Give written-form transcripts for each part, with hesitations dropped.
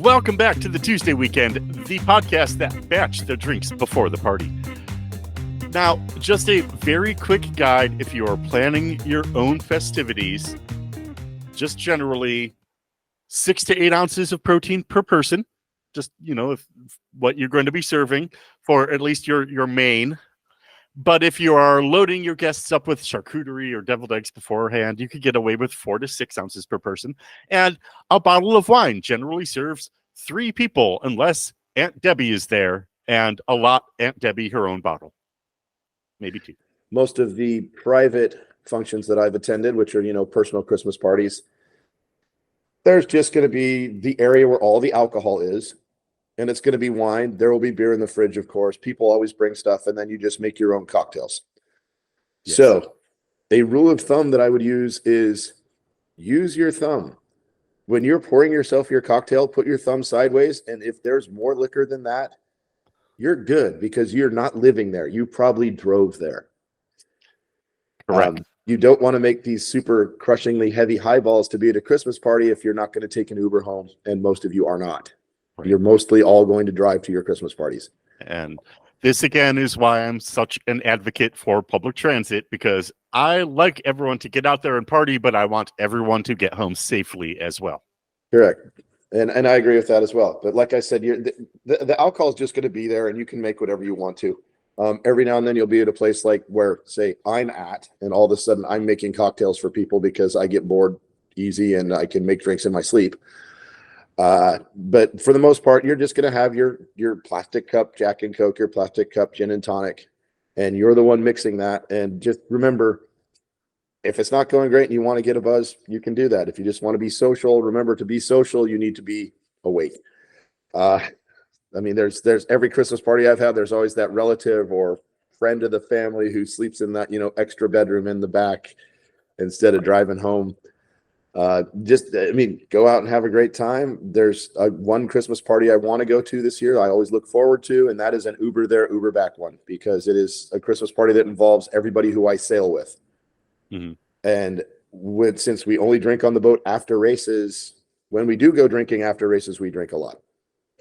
Welcome back to the Tuesday Weekend, the podcast that batch the drinks before the party. Now, just a very quick guide if you are planning your own festivities. Just generally 6 to 8 ounces of protein per person. Just, if what you're going to be serving for at least your main. But if you are loading your guests up with charcuterie or deviled eggs beforehand, you could get away with 4 to 6 ounces per person. And a bottle of wine generally serves 3 people, unless Aunt Debbie is there and allot Aunt Debbie her own bottle. Maybe 2. Most of the private functions that I've attended, which are, personal Christmas parties, there's just going to be the area where all the alcohol is. And it's going to be wine. There will be beer in the fridge, of course. People always bring stuff, and then you just make your own cocktails. Yes. So a rule of thumb that I would use is use your thumb. When you're pouring yourself your cocktail, put your thumb sideways, and if there's more liquor than that, you're good because you're not living there. You probably drove there. Correct. You don't want to make these super crushingly heavy highballs to be at a Christmas party if you're not going to take an Uber home, and most of you are not. Right. You're mostly all going to drive to your Christmas parties. And this, again, is why I'm such an advocate for public transit, because I like everyone to get out there and party, but I want everyone to get home safely as well. Correct. And I agree with that as well. But like I said, the alcohol is just going to be there, and you can make whatever you want to. Every now and then you'll be at a place like where, say, I'm at, and all of a sudden I'm making cocktails for people because I get bored easy and I can make drinks in my sleep. But for the most part, you're just going to have your plastic cup Jack and Coke, your plastic cup gin and tonic, and you're the one mixing that. And just remember, if it's not going great and you want to get a buzz, you can do that. If you just want to be social, remember, to be social, you need to be awake. There's every Christmas party I've had, there's always that relative or friend of the family who sleeps in that, extra bedroom in the back instead of driving home. Go out and have a great time. There's one Christmas party I want to go to this year. I always look forward to, and that is an Uber there, Uber back one, because it is a Christmas party that involves everybody who I sail with. Mm-hmm. And since we only drink on the boat after races, when we do go drinking after races, we drink a lot.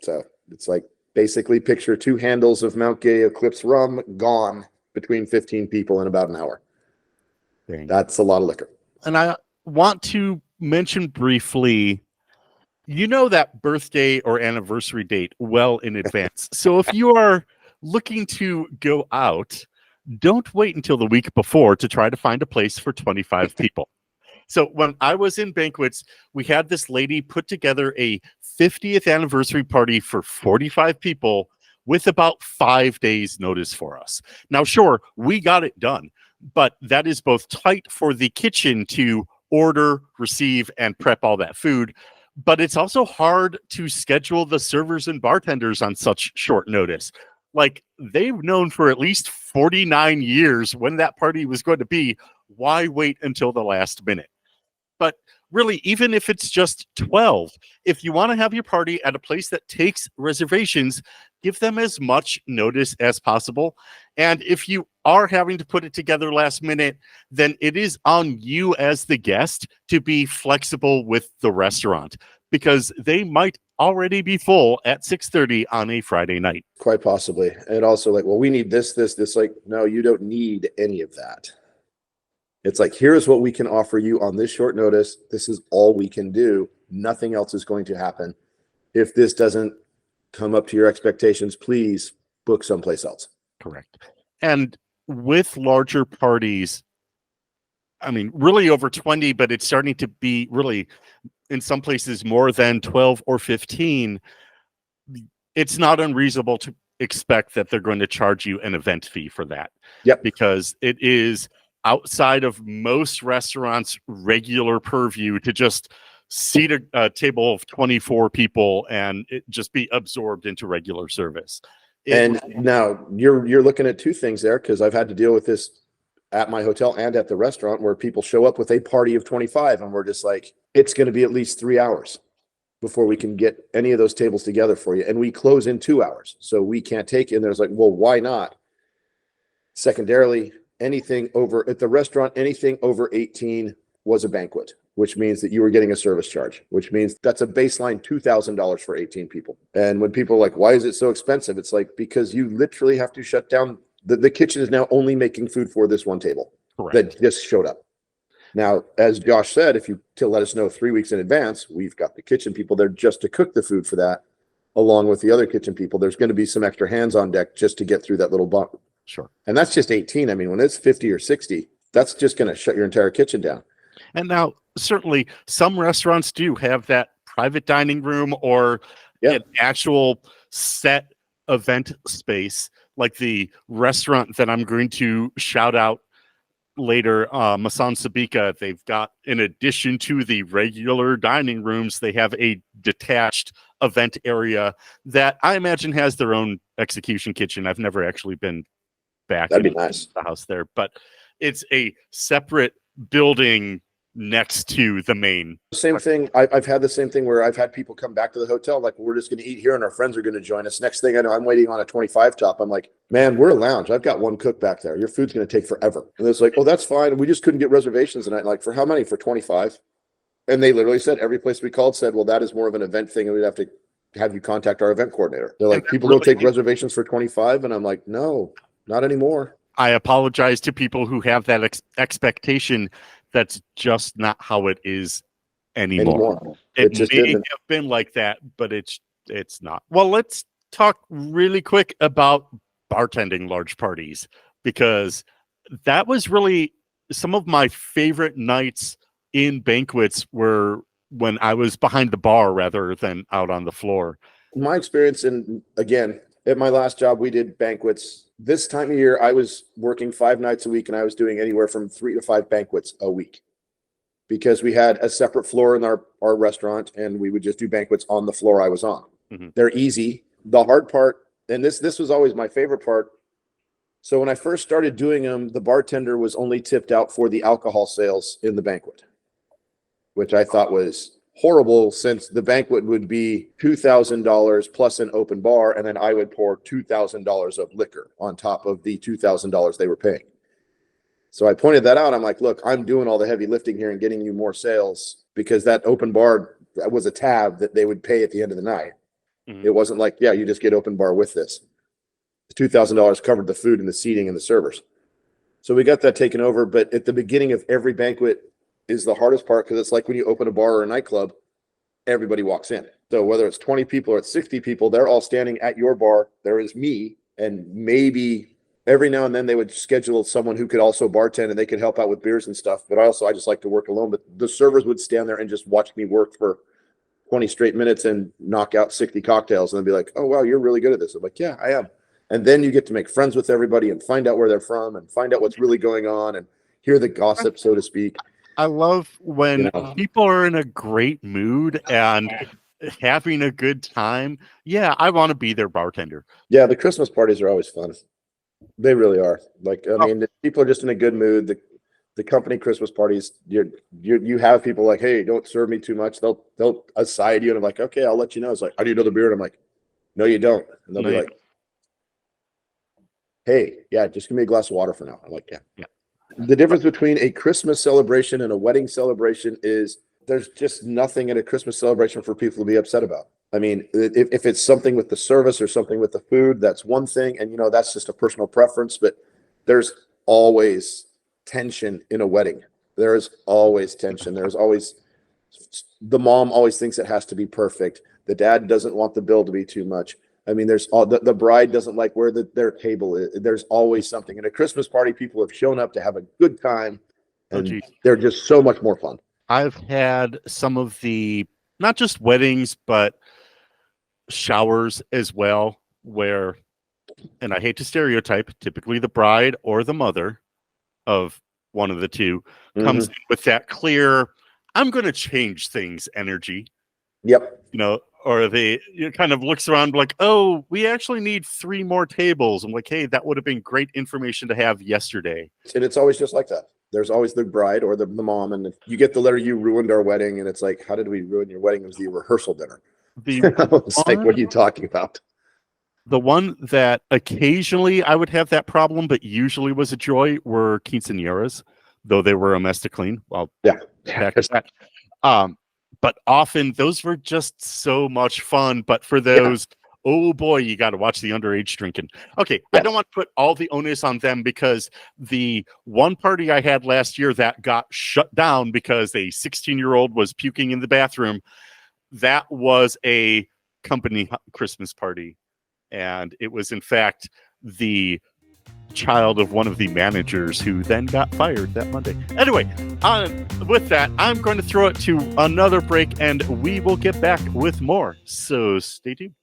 So it's like basically picture 2 handles of Mount Gay Eclipse rum gone between 15 people in about an hour. That's a lot of liquor. And I want to mention briefly, that birthday or anniversary date well in advance. So if you are looking to go out, don't wait until the week before to try to find a place for 25 people. So when I was in banquets, we had this lady put together a 50th anniversary party for 45 people with about 5 days notice for us. Now, sure, we got it done, but that is both tight for the kitchen to order, receive, and prep all that food. But it's also hard to schedule the servers and bartenders on such short notice. Like, they've known for at least 49 years when that party was going to be. Why wait until the last minute? But really, even if it's just 12, if you want to have your party at a place that takes reservations, give them as much notice as possible. And if you are having to put it together last minute, then it is on you as the guest to be flexible with the restaurant, because they might already be full at 6:30 on a Friday night. Quite possibly. And also we need this. Like, no, you don't need any of that. It's like, here's what we can offer you on this short notice. This is all we can do. Nothing else is going to happen. If this doesn't come up to your expectations, please book someplace else. Correct. And with larger parties, really over 20, but it's starting to be really, in some places, more than 12 or 15. It's not unreasonable to expect that they're going to charge you an event fee for that. Yep. Because it is outside of most restaurants' regular purview to just seat a table of 24 people and it just be absorbed into regular service. Now you're looking at 2 things there, because I've had to deal with this at my hotel and at the restaurant, where people show up with a party of 25 and we're just like, it's going to be at least 3 hours before we can get any of those tables together for you. And we close in 2 hours, so we can't take it. And there's like, well, why not? Secondarily, anything over 18 was a banquet. which means that you were getting a service charge, which means that's a baseline $2,000 for 18 people. And when people are like, why is it so expensive? It's like, because you literally have to shut down. The kitchen is now only making food for this one table. Correct. That just showed up. Now, as Josh said, if you let us know 3 weeks in advance, we've got the kitchen people there just to cook the food for that, along with the other kitchen people. There's going to be some extra hands on deck just to get through that little bump. Sure. And that's just 18. I mean, when it's 50 or 60, that's just going to shut your entire kitchen down. And now, certainly, some restaurants do have that private dining room or an actual set event space, like the restaurant that I'm going to shout out later, Masan Sabika. They've got, in addition to the regular dining rooms, they have a detached event area that I imagine has their own execution kitchen. I've never actually been back in the house there, but it's a separate building next to the main. Same thing. I've had the same thing where I've had people come back to the hotel like, we're just going to eat here and our friends are going to join us. Next thing I know, I'm waiting on a 25 top. I'm like, man, we're a lounge. I've got one cook back there. Your food's going to take forever. And it's like, oh, that's fine. We just couldn't get reservations tonight. Like, for how many? For 25. And they literally said, every place we called said, well, that is more of an event thing and we'd have to have you contact our event coordinator. They're like, people don't take reservations for 25. And I'm like, no, not anymore. I apologize to people who have that expectation. That's just not how it is anymore. It may have been like that, but it's not. Well, let's talk really quick about bartending large parties, because that was really some of my favorite nights in banquets were when I was behind the bar rather than out on the floor. My experience, and again, at my last job, we did banquets. This time of year, I was working 5 nights a week and I was doing anywhere from 3 to 5 banquets a week because we had a separate floor in our restaurant and we would just do banquets on the floor I was on. Mm-hmm. They're easy. The hard part, and this was always my favorite part. So when I first started doing them, the bartender was only tipped out for the alcohol sales in the banquet, which I thought was horrible, since the banquet would be $2,000 plus an open bar, and then I would pour $2,000 of liquor on top of the $2,000 they were paying. So I pointed that out. I'm like, look, I'm doing all the heavy lifting here and getting you more sales, because that open bar, that was a tab that they would pay at the end of the night. Mm-hmm. It wasn't like, yeah, you just get open bar with this. The $2,000 covered the food and the seating and the servers. So we got that taken over. But at the beginning of every banquet is the hardest part, because it's like when you open a bar or a nightclub, everybody walks in. So whether it's 20 people or it's 60 people, they're all standing at your bar. There is me, and maybe every now and then they would schedule someone who could also bartend and they could help out with beers and stuff. But I just like to work alone. But the servers would stand there and just watch me work for 20 straight minutes and knock out 60 cocktails. And they'd be like, oh, wow, you're really good at this. I'm like, yeah, I am. And then you get to make friends with everybody and find out where they're from and find out what's really going on and hear the gossip, so to speak. I love when people are in a great mood and having a good time. Yeah, I want to be their bartender. Yeah, the Christmas parties are always fun. They really are. Like, I mean, people are just in a good mood. The company Christmas parties, you have people like, hey, don't serve me too much. They'll aside you, and I'm like, okay, I'll let you know. It's like, how do you know the beer? And I'm like, no, you don't. And they'll be like, hey, yeah, just give me a glass of water for now. I'm like, yeah. The difference between a Christmas celebration and a wedding celebration is there's just nothing in a Christmas celebration for people to be upset about. I mean, if it's something with the service or something with the food, that's one thing. And, that's just a personal preference. But there's always tension in a wedding. There is always tension. There's always, the mom always thinks it has to be perfect. The dad doesn't want the bill to be too much. I mean, there's the bride doesn't like where their table is. There's always something. In a Christmas party, people have shown up to have a good time, and they're just so much more fun. I've had some of the, not just weddings, but showers as well, where, and I hate to stereotype, typically the bride or the mother of one of the two comes in with that clear, I'm going to change things energy. Yep. Or kind of looks around like, oh, we actually need 3 more tables. I'm like, hey, that would have been great information to have yesterday. And it's always just like that. There's always the bride or the mom, and you get the letter, you ruined our wedding. And it's like, how did we ruin your wedding? It was the rehearsal dinner. It's like, what are you talking about? The one that occasionally I would have that problem, but usually was a joy, were quinceañeras, though they were a mess to clean. Well, yeah. back to that. But often those were just so much fun. But for those, oh boy, you got to watch the underage drinking. Okay, I don't want to put all the onus on them, because the one party I had last year that got shut down because a 16-year-old was puking in the bathroom, that was a company Christmas party. And it was, in fact, the child of one of the managers who then got fired that Monday. Anyway, with that, I'm going to throw it to another break, and we will get back with more. So stay tuned.